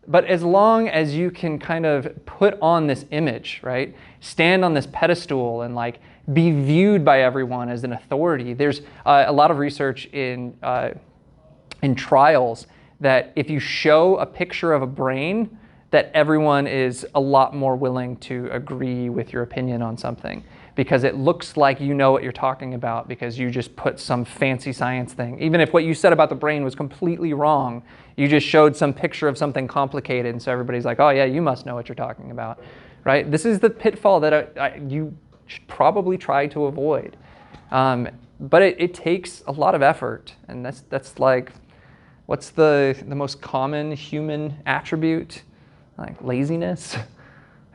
But as long as you can kind of put on this image, right? Stand on this pedestal and like be viewed by everyone as an authority. There's a lot of research in trials that if you show a picture of a brain, that everyone is a lot more willing to agree with your opinion on something, because it looks like you know what you're talking about because you just put some fancy science thing. Even if what you said about the brain was completely wrong, you just showed some picture of something complicated, and so everybody's like, oh yeah, you must know what you're talking about, right? This is the pitfall that you should probably try to avoid. But it takes a lot of effort, and that's like, what's the most common human attribute? Like laziness.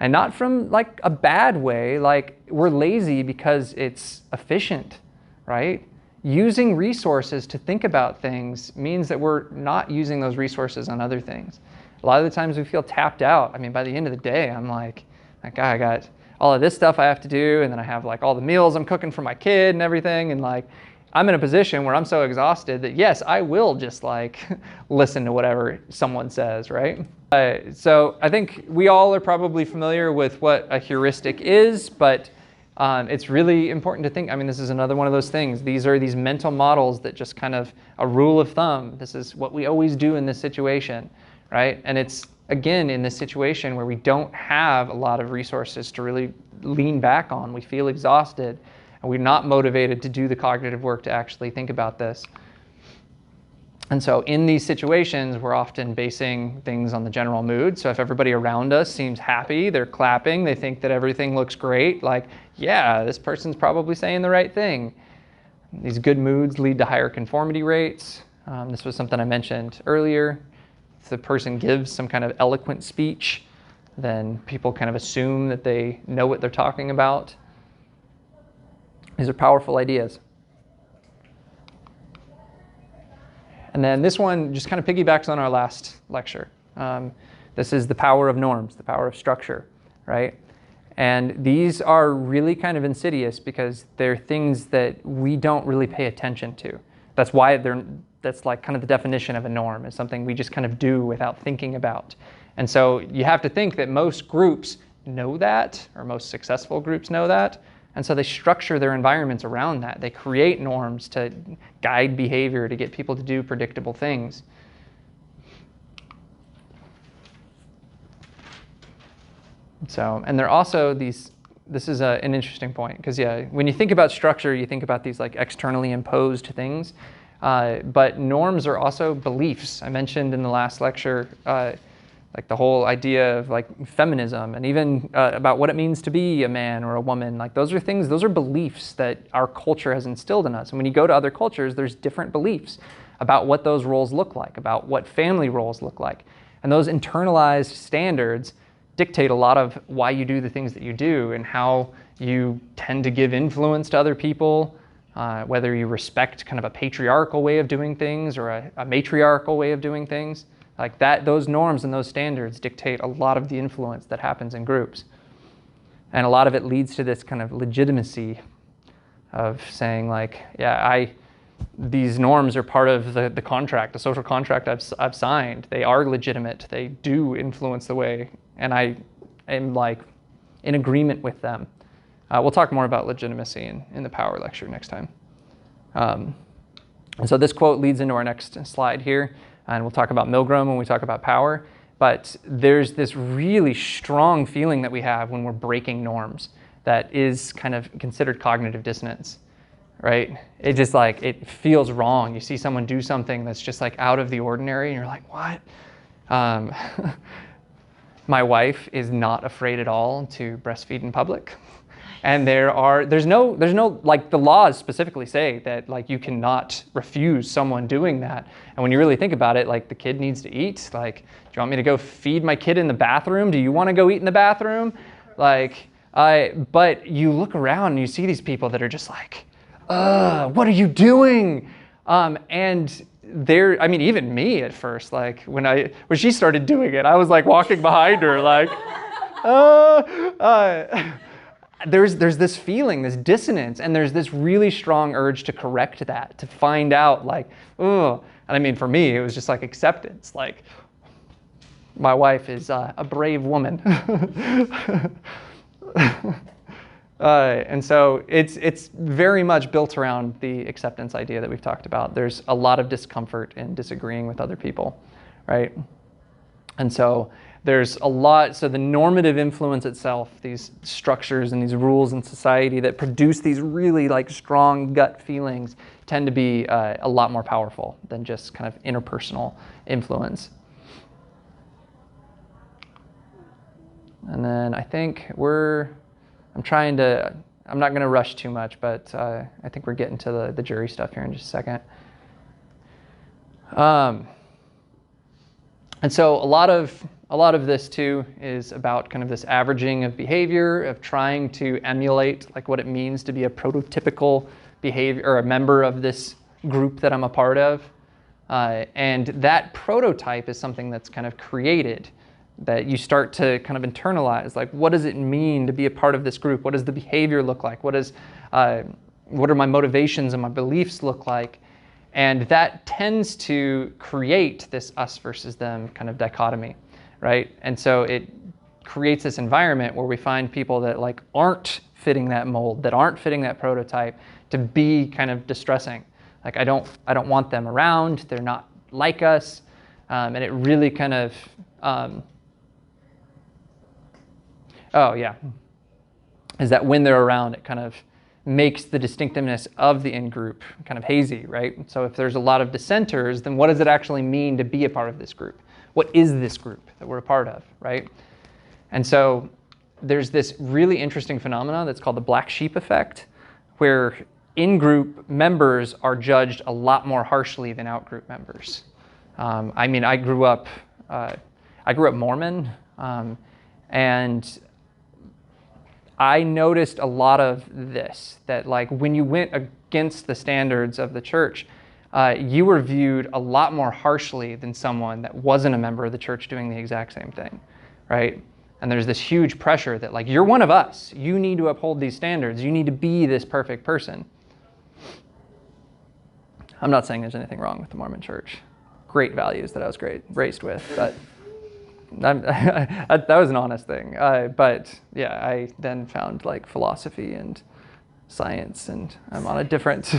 And not from like a bad way, like we're lazy because it's efficient, right? Using resources to think about things means that we're not using those resources on other things. A lot of the times we feel tapped out. I mean, by the end of the day, I'm like, I got all of this stuff I have to do, and then I have like all the meals I'm cooking for my kid and everything, and like I'm in a position where I'm so exhausted that yes, I will just like listen to whatever someone says, right? So I think we all are probably familiar with what a heuristic is, but it's really important to think, I mean, this is another one of those things. These are these mental models that just kind of a rule of thumb. This is what we always do in this situation, right? And it's, again, in this situation where we don't have a lot of resources to really lean back on. We feel exhausted, and we're not motivated to do the cognitive work to actually think about this. And so in these situations, we're often basing things on the general mood. So if everybody around us seems happy, they're clapping, they think that everything looks great, like, yeah, this person's probably saying the right thing. These good moods lead to higher conformity rates. This was something I mentioned earlier. If the person gives some kind of eloquent speech, then people kind of assume that they know what they're talking about. These are powerful ideas. And then this one just kind of piggybacks on our last lecture. This is the power of norms, the power of structure, right? And these are really kind of insidious because they're things that we don't really pay attention to. That's why that's like kind of the definition of a norm, is something we just kind of do without thinking about. And so you have to think that most groups know that, or most successful groups know that. And so they structure their environments around that. They create norms to guide behavior, to get people to do predictable things. So, and they're also these, this is an interesting point, because yeah, when you think about structure, you think about these like externally imposed things. But norms are also beliefs. I mentioned in the last lecture, like the whole idea of like feminism, and even about what it means to be a man or a woman. Like those are things, those are beliefs that our culture has instilled in us. And when you go to other cultures, there's different beliefs about what those roles look like, about what family roles look like. And those internalized standards dictate a lot of why you do the things that you do and how you tend to give influence to other people, whether you respect kind of a patriarchal way of doing things or a matriarchal way of doing things. Like that, those norms and those standards dictate a lot of the influence that happens in groups. And a lot of it leads to this kind of legitimacy of saying like, yeah, these norms are part of the contract, the social contract I've signed. They are legitimate. They do influence the way, and I am like in agreement with them. We'll talk more about legitimacy in the power lecture next time. And so this quote leads into our next slide here. And we'll talk about Milgram when we talk about power. But there's this really strong feeling that we have when we're breaking norms that is kind of considered cognitive dissonance, right? It just like, it feels wrong. You see someone do something that's just like out of the ordinary and you're like, what? My wife is not afraid at all to breastfeed in public. And there's no, like the laws specifically say that like you cannot refuse someone doing that. And when you really think about it, like the kid needs to eat. Like, do you want me to go feed my kid in the bathroom? Do you want to go eat in the bathroom? Like, but you look around and you see these people that are just like, what are you doing? And I mean, even me at first, like when she started doing it, I was like walking behind her like, there's this feeling, this dissonance, and there's this really strong urge to correct that, to find out like, oh, and I mean, for me, it was just like acceptance. Like, my wife is a brave woman. And so it's very much built around the acceptance idea that we've talked about. There's a lot of discomfort in disagreeing with other people, right? And so there's a lot, so the normative influence itself, these structures and these rules in society that produce these really like strong gut feelings tend to be a lot more powerful than just kind of interpersonal influence. And then I think I'm not going to rush too much, but I think we're getting to the jury stuff here in just a second. And so a lot of this too is about kind of this averaging of behavior, of trying to emulate like what it means to be a prototypical behavior or a member of this group that I'm a part of. And that prototype is something that's kind of created, that you start to kind of internalize. Like, what does it mean to be a part of this group? What does the behavior look like? What are my motivations and my beliefs look like? And that tends to create this us versus them kind of dichotomy, right? And so it creates this environment where we find people that like aren't fitting that mold, that aren't fitting that prototype, to be kind of distressing. Like, I don't want them around. They're not like us. And it really kind of, is that when they're around, it kind of makes the distinctiveness of the in-group kind of hazy, right? So if there's a lot of dissenters, then what does it actually mean to be a part of this group? What is this group that we're a part of, right? And so there's this really interesting phenomenon that's called the black sheep effect, where in-group members are judged a lot more harshly than out-group members. I mean, I grew up Mormon, and I noticed a lot of this, that like when you went against the standards of the church, you were viewed a lot more harshly than someone that wasn't a member of the church doing the exact same thing, right? And there's this huge pressure that like, you're one of us. You need to uphold these standards. You need to be this perfect person. I'm not saying there's anything wrong with the Mormon church. Great values that I was raised with, but that was an honest thing. But yeah, I then found like philosophy and science, and I'm on a different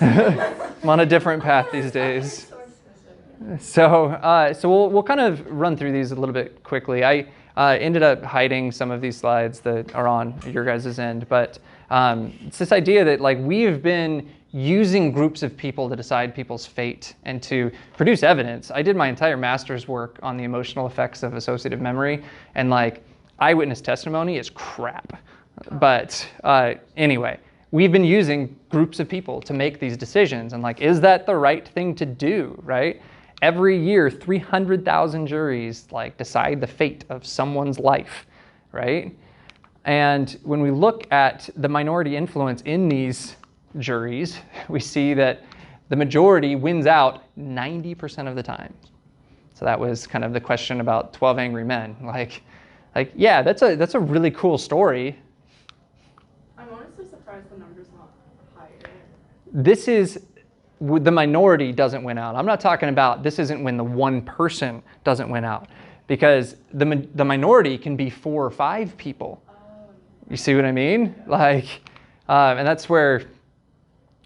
I'm on a different path these days. So we'll kind of run through these a little bit quickly. I ended up hiding some of these slides that are on your guys' end, but it's this idea that like we've been using groups of people to decide people's fate and to produce evidence. I did my entire master's work on the emotional effects of associative memory, and like eyewitness testimony is crap. But anyway, we've been using groups of people to make these decisions, and like, is that the right thing to do, right? Every year, 300,000 juries like decide the fate of someone's life, right? And when we look at the minority influence in these juries, we see that the majority wins out 90% of the time. So that was kind of the question about 12 Angry Men. Like, yeah, that's a really cool story. I'm honestly surprised the number's not higher. This is, the minority doesn't win out. I'm not talking about, this isn't when the one person doesn't win out, because the minority can be 4 or 5 people. You see what I mean? Like, and that's where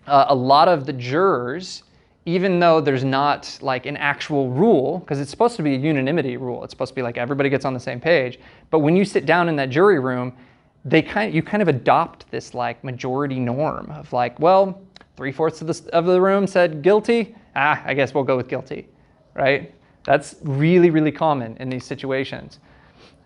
a lot of the jurors, even though there's not like an actual rule, because it's supposed to be a unanimity rule, it's supposed to be like everybody gets on the same page, but when you sit down in that jury room, you kind of adopt this like majority norm of like, well, 3/4 of the room said guilty, I guess we'll go with guilty, right? That's really, really common in these situations.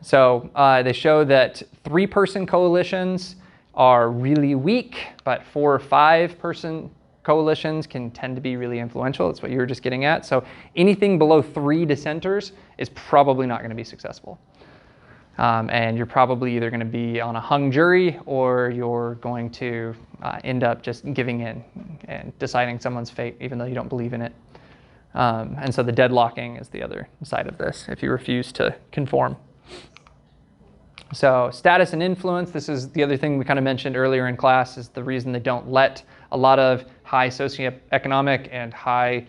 So they show that 3-person coalitions are really weak, but 4 or 5-person coalitions can tend to be really influential. That's what you were just getting at. So anything below 3 dissenters is probably not going to be successful. And you're probably either going to be on a hung jury, or you're going to end up just giving in and deciding someone's fate, even though you don't believe in it. And so the deadlocking is the other side of this, if you refuse to conform. So status and influence, this is the other thing we kind of mentioned earlier in class, is the reason they don't let a lot of high socioeconomic and highly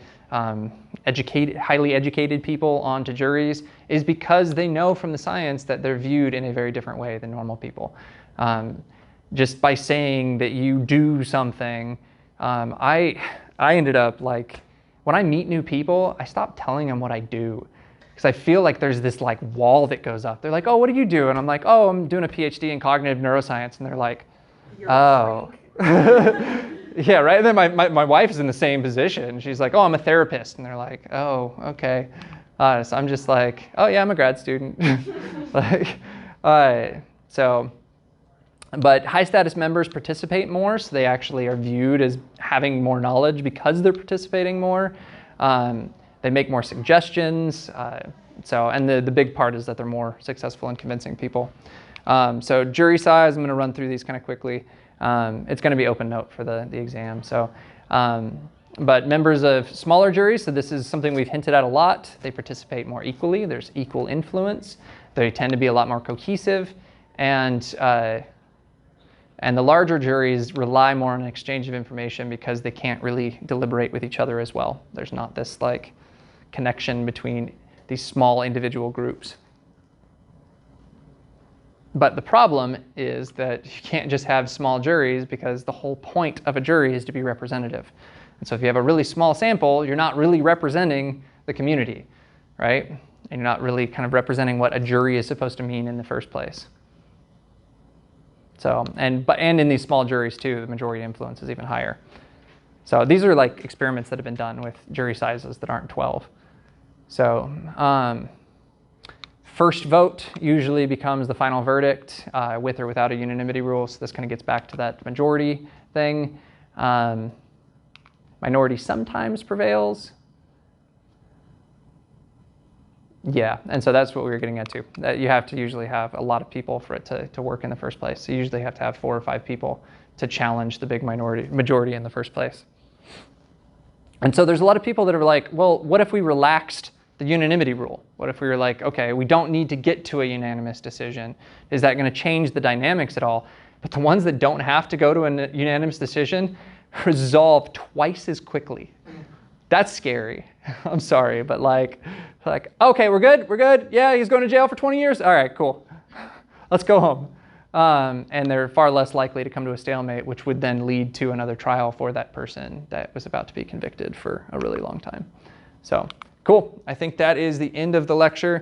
educated people onto juries, is because they know from the science that they're viewed in a very different way than normal people. Just by saying that you do something, I ended up like, when I meet new people, I stop telling them what I do. Because I feel like there's this like wall that goes up. They're like, oh, what do you do? And I'm like, oh, I'm doing a PhD in cognitive neuroscience. And they're like, oh. Yeah, right? And then my wife is in the same position. She's like, oh, I'm a therapist. And they're like, oh, okay. So I'm just like, oh, yeah, I'm a grad student. Like, but high status members participate more, so they actually are viewed as having more knowledge because they're participating more. They make more suggestions. And the big part is that they're more successful in convincing people. So jury size, I'm going to run through these kind of quickly. It's going to be open note for the exam. So, but members of smaller juries, so this is something we've hinted at a lot, they participate more equally. There's equal influence. They tend to be a lot more cohesive. And the larger juries rely more on an exchange of information because they can't really deliberate with each other as well. There's not this like connection between these small individual groups. But the problem is that you can't just have small juries because the whole point of a jury is to be representative. And so if you have a really small sample, you're not really representing the community, right? And you're not really kind of representing what a jury is supposed to mean in the first place. So, and in these small juries too, the majority influence is even higher. So these are like experiments that have been done with jury sizes that aren't 12. So first vote usually becomes the final verdict with or without a unanimity rule. So this kind of gets back to that majority thing. Minority sometimes prevails. Yeah, and so that's what we were getting at too. That you have to usually have a lot of people for it to work in the first place. So you usually have to have 4 or 5 people to challenge the big majority in the first place. And so there's a lot of people that are like, well, what if we relaxed the unanimity rule? What if we were like, okay, we don't need to get to a unanimous decision. Is that going to change the dynamics at all? But the ones that don't have to go to a unanimous decision resolve twice as quickly. That's scary. I'm sorry, but like, okay, we're good. Yeah, he's going to jail for 20 years. All right, cool. Let's go home. And they're far less likely to come to a stalemate, which would then lead to another trial for that person that was about to be convicted for a really long time. So cool. I think that is the end of the lecture.